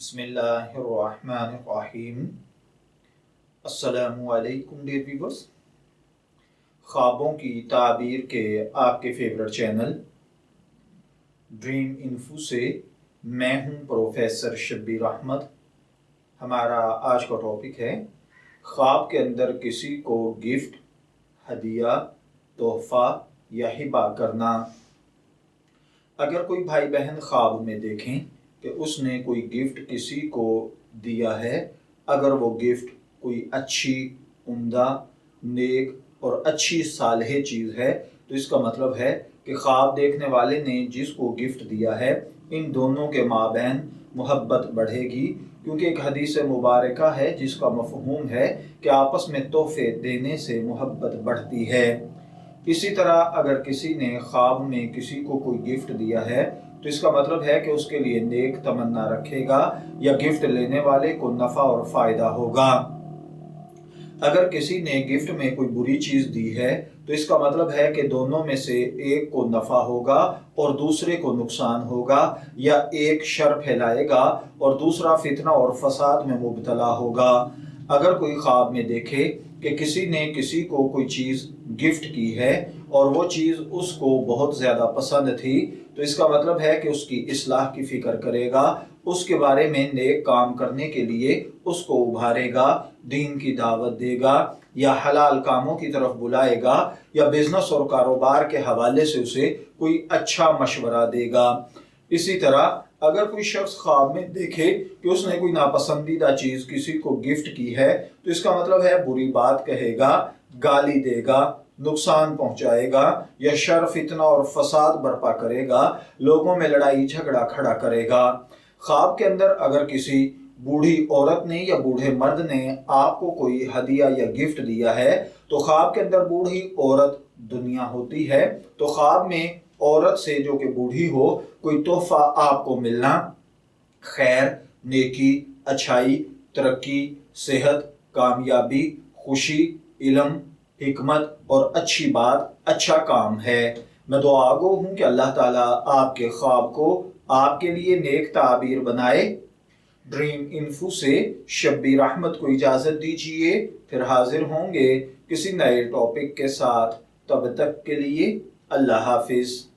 बिस्मिल्लाहिर्रहमानिर्रहीम। अस्सलामु अलैकुम डियर व्यूअर्स। ख्वाबों की ताबीर के आपके फेवरेट चैनल ड्रीम इन्फो से मैं हूं प्रोफेसर शब्बीर अहमद। हमारा आज का टॉपिक है ख्वाब के अंदर किसी को गिफ्ट, हदिया, तोहफा या हिबा करना। अगर कोई भाई बहन ख्वाब में देखें कि उसने कोई गिफ्ट किसी को दिया है, अगर वो गिफ्ट कोई अच्छी, उम्दा, नेक और अच्छी सालेह चीज़ है, तो इसका मतलब है कि ख्वाब देखने वाले ने जिसको गिफ्ट दिया है, इन दोनों के माबैन मोहब्बत बढ़ेगी। क्योंकि एक हदीस मुबारका है जिसका मफ़हूम है कि आपस में तोहफे देने से मोहब्बत बढ़ती है। इसी तरह अगर किसी ने ख्वाब में किसी को कोई गिफ्ट दिया है, तो इसका मतलब है कि उसके लिए नेक तमन्ना रखेगा या गिफ्ट लेने वाले को नफ़ा और फ़ायदा होगा। अगर किसी ने गिफ्ट में कोई बुरी चीज़ दी है, तो इसका मतलब है कि दोनों में से एक को नफ़ा होगा और दूसरे को नुकसान होगा, या एक शर फैलाएगा और दूसरा फितना और फसाद में मुब्तला होगा। अगर कोई ख्वाब में देखे कि किसी ने किसी को कोई चीज़ गिफ्ट की है और वो चीज़ उसको बहुत ज़्यादा पसंद थी, तो इसका मतलब है कि उसकी इस्लाह की फ़िक्र करेगा, उसके बारे में नेक काम करने के लिए उसको उभारेगा, दीन की दावत देगा या हलाल कामों की तरफ बुलाएगा, या बिजनेस और कारोबार के हवाले से उसे कोई अच्छा मशवरा देगा। इसी तरह अगर कोई शख्स ख्वाब में देखे कि उसने कोई नापसंदीदा चीज़ किसी को गिफ्ट की है, तो इसका मतलब है बुरी बात कहेगा, गाली देगा, नुकसान पहुंचाएगा या शर, फितना और फसाद बर्पा करेगा, लोगों में लड़ाई झगड़ा खड़ा करेगा। ख्वाब के अंदर अगर किसी बूढ़ी औरत ने या बूढ़े मर्द ने आपको कोई हदिया या गिफ्ट दिया है, तो ख्वाब के अंदर बूढ़ी औरत दुनिया होती है, तो ख्वाब में औरत से जो कि बूढ़ी हो कोई तोहफा आपको मिलना खैर, नेकी, अच्छाई, तरक्की, सेहत, कामयाबी, खुशी, इल्म, हिकमत और अच्छी बात, अच्छा काम है। मैं दुआगो हूँ कि अल्लाह ताला आपके ख्वाब को आपके लिए नेक ताबीर बनाए। ड्रीम इन्फो से शब्बीर अहमद को इजाज़त दीजिए, फिर हाजिर होंगे किसी नए टॉपिक के साथ। तब तक के लिए अल्लाह हाफिज़।